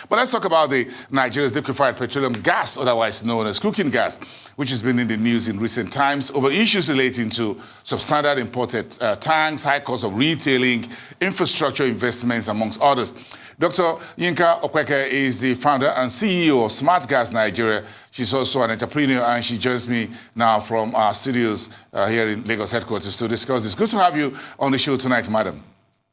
But let's talk about the Nigeria's liquefied petroleum gas, otherwise known as cooking gas, which has been in the news in recent times over issues relating to substandard imported tanks, high cost of retailing, infrastructure investments, amongst others. Dr. Yinka Opeke is the founder and CEO of Smart Gas Nigeria. She's also an entrepreneur, and she joins me now from our studios here in Lagos headquarters to discuss this. Good to have you on the show tonight, madam.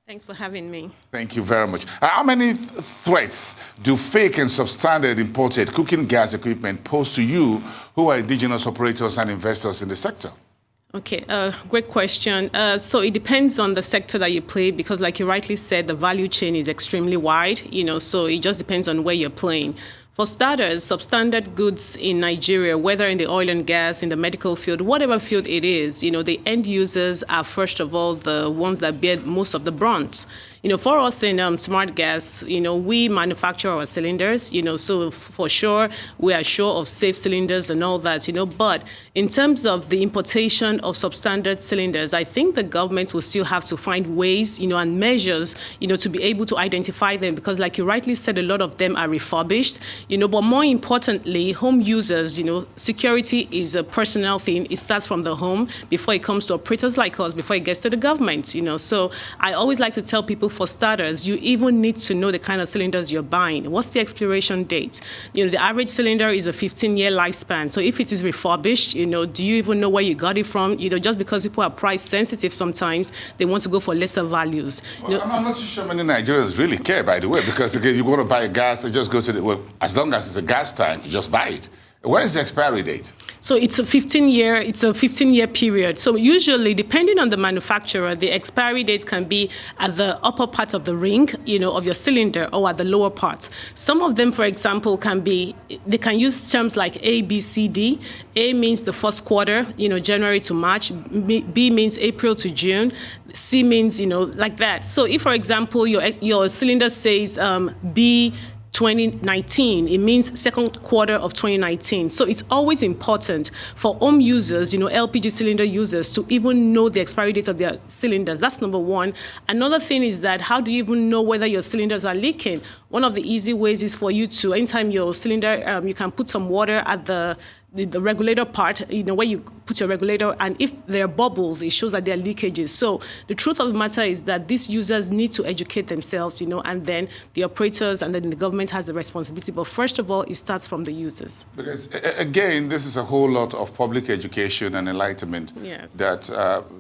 Thanks for having me. Thank you very much. How many threats do fake and substandard imported cooking gas equipment pose to you, who are indigenous operators and investors in the sector? Okay, great question. So it depends on the sector that you play, because like you rightly said, the value chain is extremely wide, so it just depends on where you're playing. For starters, substandard goods in Nigeria, whether in the oil and gas, in the medical field, whatever field it is, the end users are, first of all, the ones that bear most of the brunt. For us in Smart Gas, we manufacture our cylinders, so for sure, we are sure of safe cylinders and all that, but in terms of the importation of substandard cylinders, I think the government will still have to find ways, and measures, to be able to identify them, because like you rightly said, a lot of them are refurbished, but more importantly, home users, security is a personal thing. It starts from the home before it comes to operators like us, before it gets to the government, So I always like to tell people, for starters, you even need to know the kind of cylinders you're buying. What's the expiration date? The average cylinder is a 15-year lifespan. So if it is refurbished, do you even know where you got it from? Just because people are price sensitive sometimes, they want to go for lesser values. Well, I'm not too sure many Nigerians really care, by the way, because again, you want to buy a gas, you just go to the, as long as it's a gas tank, you just buy it. When is the expiry date? So it's a 15-year period. So usually, depending on the manufacturer, the expiry date can be at the upper part of the ring, of your cylinder, or at the lower part. Some of them, for example, they can use terms like A, B, C, D. A means the first quarter, January to March. B means April to June. C means, like that. So if, for example, your cylinder says B 2019, it means second quarter of 2019. So it's always important for home users, LPG cylinder users, to even know the expiry date of their cylinders. That's number one. Another thing is that, how do you even know whether your cylinders are leaking? One of the easy ways is for you to, anytime your cylinder, you can put some water at the regulator part, where you put your regulator, and if there are bubbles, it shows that there are leakages. So the truth of the matter is that these users need to educate themselves, and then the operators and then the government has the responsibility. But first of all, it starts from the users. Because again, this is a whole lot of public education and enlightenment. Yes. That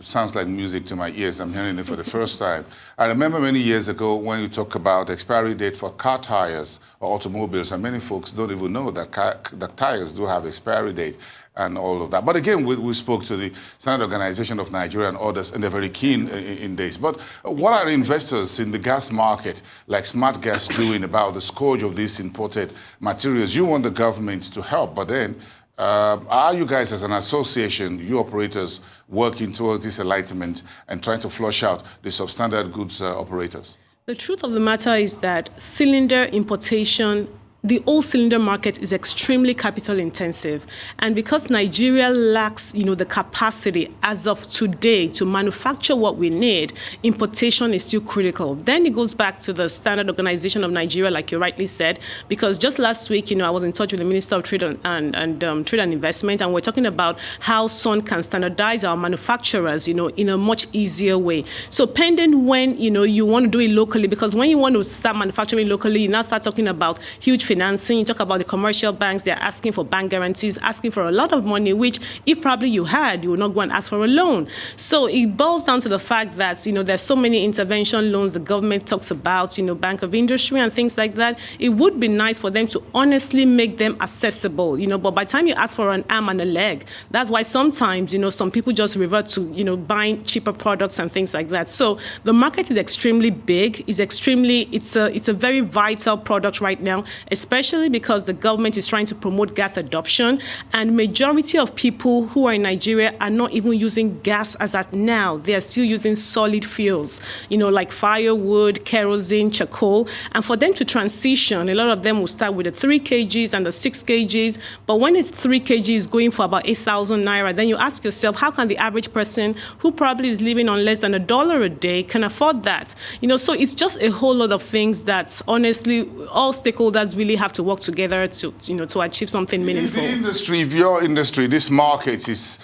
sounds like music to my ears. I'm hearing it for the first time. I remember many years ago when you talk about expiry date for car tires or automobiles, and many folks don't even know that tires do have expiry date and all of that. But again, we spoke to the Standard Organization of Nigeria and others, and they're very keen in this. But what are investors in the gas market, like Smart Gas, doing about the scourge of these imported materials? You want the government to help, but then are you guys as an association, you operators, working towards this enlightenment and trying to flush out the substandard goods operators? The truth of the matter is that cylinder importation, the whole cylinder market is extremely capital intensive. And because Nigeria lacks, the capacity as of today to manufacture what we need, importation is still critical. Then it goes back to the Standard Organization of Nigeria, like you rightly said, because just last week, I was in touch with the Minister of Trade and Investment, and we're talking about how SON can standardize our manufacturers, in a much easier way. So pending when, you want to do it locally, because when you want to start manufacturing locally, you now start talking about huge financing. You talk about the commercial banks, they're asking for bank guarantees, asking for a lot of money, which if probably you had, you would not go and ask for a loan. So it boils down to the fact that, there's so many intervention loans the government talks about, Bank of Industry and things like that. It would be nice for them to honestly make them accessible, but by the time you ask for an arm and a leg, that's why sometimes, some people just revert to, buying cheaper products and things like that. So the market is extremely big, it's a very vital product right now, especially because the government is trying to promote gas adoption, and majority of people who are in Nigeria are not even using gas as at now. They are still using solid fuels, like firewood, kerosene, charcoal. And for them to transition, a lot of them will start with the 3 kgs and the 6 kgs. But when it's 3 kgs going for about 8,000 naira, then you ask yourself, how can the average person who probably is living on less than $1 a day can afford that? So it's just a whole lot of things that honestly all stakeholders really have to work together to achieve something meaningful. In the industry, if your industry, this market is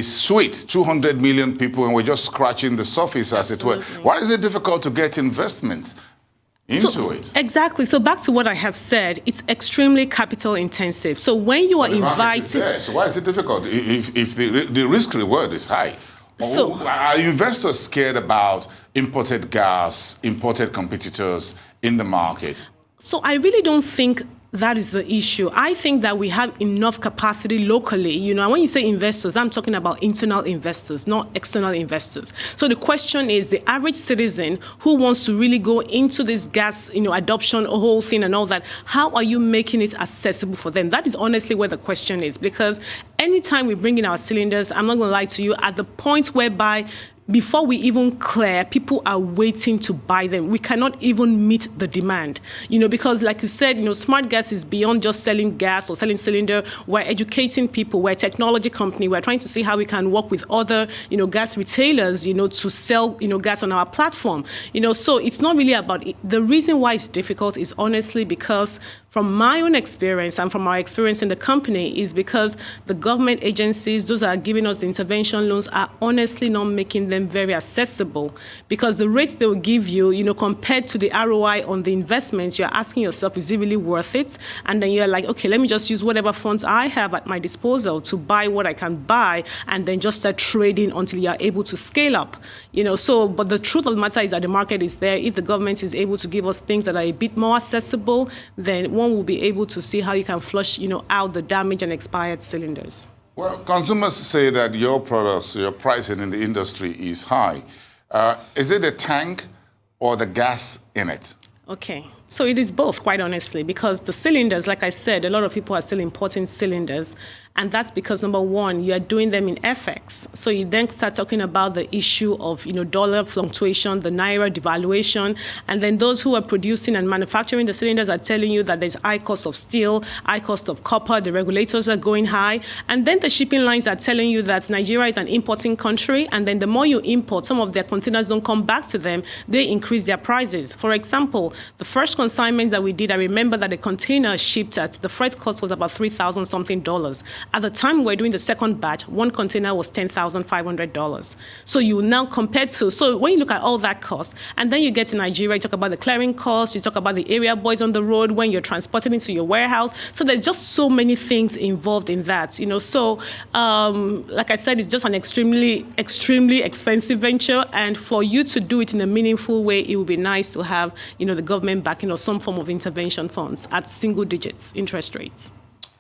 sweet, 200 million people, and we're just scratching the surface, as it were. Why is it difficult to get investment into it? Exactly. So back to what I have said, it's extremely capital intensive. So when you are invited... So why is it difficult if the risk reward is high? So, are investors scared about imported gas, imported competitors in the market? So I really don't think that is the issue. I think that we have enough capacity locally. And when you say investors, I'm talking about internal investors, not external investors. So the question is, the average citizen who wants to really go into this gas, adoption, whole thing and all that, how are you making it accessible for them? That is honestly where the question is, because anytime we bring in our cylinders, I'm not going to lie to you, at the point whereby before we even clear, people are waiting to buy them. We cannot even meet the demand, because like you said, smart gas is beyond just selling gas or selling cylinder. We're educating people. We're a technology company. We're trying to see how we can work with other, gas retailers, to sell, gas on our platform. So it's not really about it. The reason why it's difficult is honestly because from my own experience and from our experience in the company is because the government agencies, those that are giving us the intervention loans, are honestly not making them very accessible, because the rates they will give you, compared to the ROI on the investments, you're asking yourself, is it really worth it? And then you're like, okay, let me just use whatever funds I have at my disposal to buy what I can buy and then just start trading until you're able to scale up. But the truth of the matter is that the market is there. If the government is able to give us things that are a bit more accessible, then one will be able to see how you can flush, out the damaged and expired cylinders. Well, consumers say that your products, your pricing in the industry is high. Is it the tank or the gas in it? Okay. So it is both, quite honestly, because the cylinders, like I said, a lot of people are still importing cylinders. And that's because, number one, you are doing them in FX. So you then start talking about the issue of, dollar fluctuation, the naira devaluation. And then those who are producing and manufacturing the cylinders are telling you that there's high cost of steel, high cost of copper, the regulators are going high. And then the shipping lines are telling you that Nigeria is an importing country. And then the more you import, some of their containers don't come back to them, they increase their prices. For example, the first consignment that we did, I remember that a container shipped at, the freight cost was about $3,000 something. At the time we were doing the second batch, one container was $10,500. So you now compare to, so when you look at all that cost, and then you get to Nigeria, you talk about the clearing costs, you talk about the area boys on the road when you're transporting it to your warehouse. So there's just so many things involved in that, So like I said, it's just an extremely, extremely expensive venture. And for you to do it in a meaningful way, it would be nice to have, the government backing or some form of intervention funds at single digits interest rates.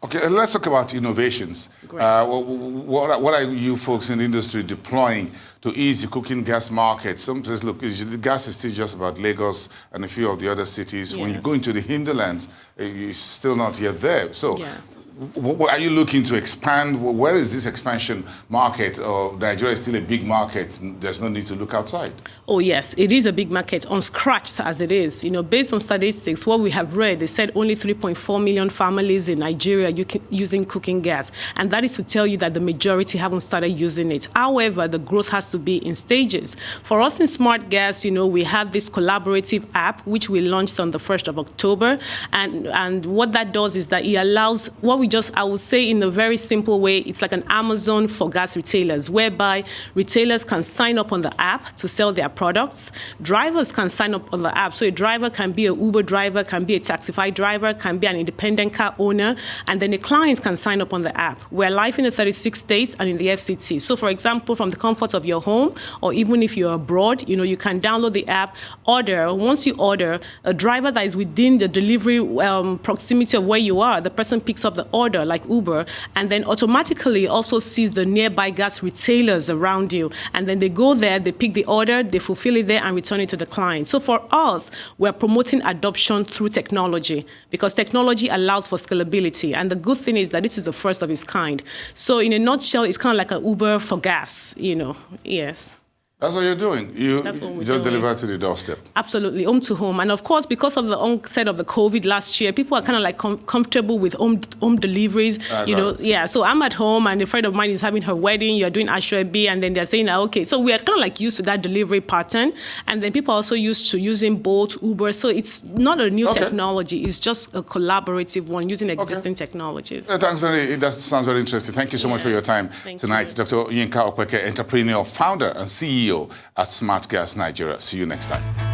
Okay, let's talk about innovations. What are you folks in the industry deploying to ease the cooking gas market? Some says, look, the gas is still just about Lagos and a few of the other cities. Yes. When you go into the hinterlands, it's still not yet there. So yes. Are you looking to expand? Where is this expansion market? Or Nigeria is still a big market, there's no need to look outside? Oh, yes, it is a big market, unscratched as it is. Based on statistics, what we have read, they said only 3.4 million families in Nigeria using cooking gas. And that is to tell you that the majority haven't started using it. However, the growth has to be in stages. For us in Smart Gas, we have this collaborative app, which we launched on the 1st of October. And what that does is that it allows, I would say in a very simple way, it's like an Amazon for gas retailers, whereby retailers can sign up on the app to sell their products. Drivers can sign up on the app. So a driver can be an Uber driver, can be a Taxify driver, can be an independent car owner, and then the clients can sign up on the app. We're live in the 36 states and in the FCT. So for example, from the comfort of your home, or even if you're abroad, you can download the app, order. Once you order, a driver that is within the delivery proximity of where you are, the person picks up the order like Uber, and then automatically also sees the nearby gas retailers around you. And then they go there, they pick the order, they fulfill it there and return it to the client. So for us, we're promoting adoption through technology because technology allows for scalability. And the good thing is that this is the first of its kind. So in a nutshell, it's kind of like an Uber for gas, yes. That's what you're doing. You That's what we're just doing. deliver to the doorstep. Absolutely, home to home. And of course, because of the onset of the COVID last year, people are kind of like comfortable with home deliveries. Yeah. So I'm at home and a friend of mine is having her wedding, you're doing Ashwebi, and then they're saying, okay. So we are kind of like used to that delivery pattern. And then people are also used to using Bolt, Uber. So it's not a new technology, it's just a collaborative one using existing technologies. That sounds very interesting. Thank you so much for your time tonight. You. Dr. Yinka Opeke, entrepreneur, founder, and CEO at Smart Gas Nigeria. See you next time.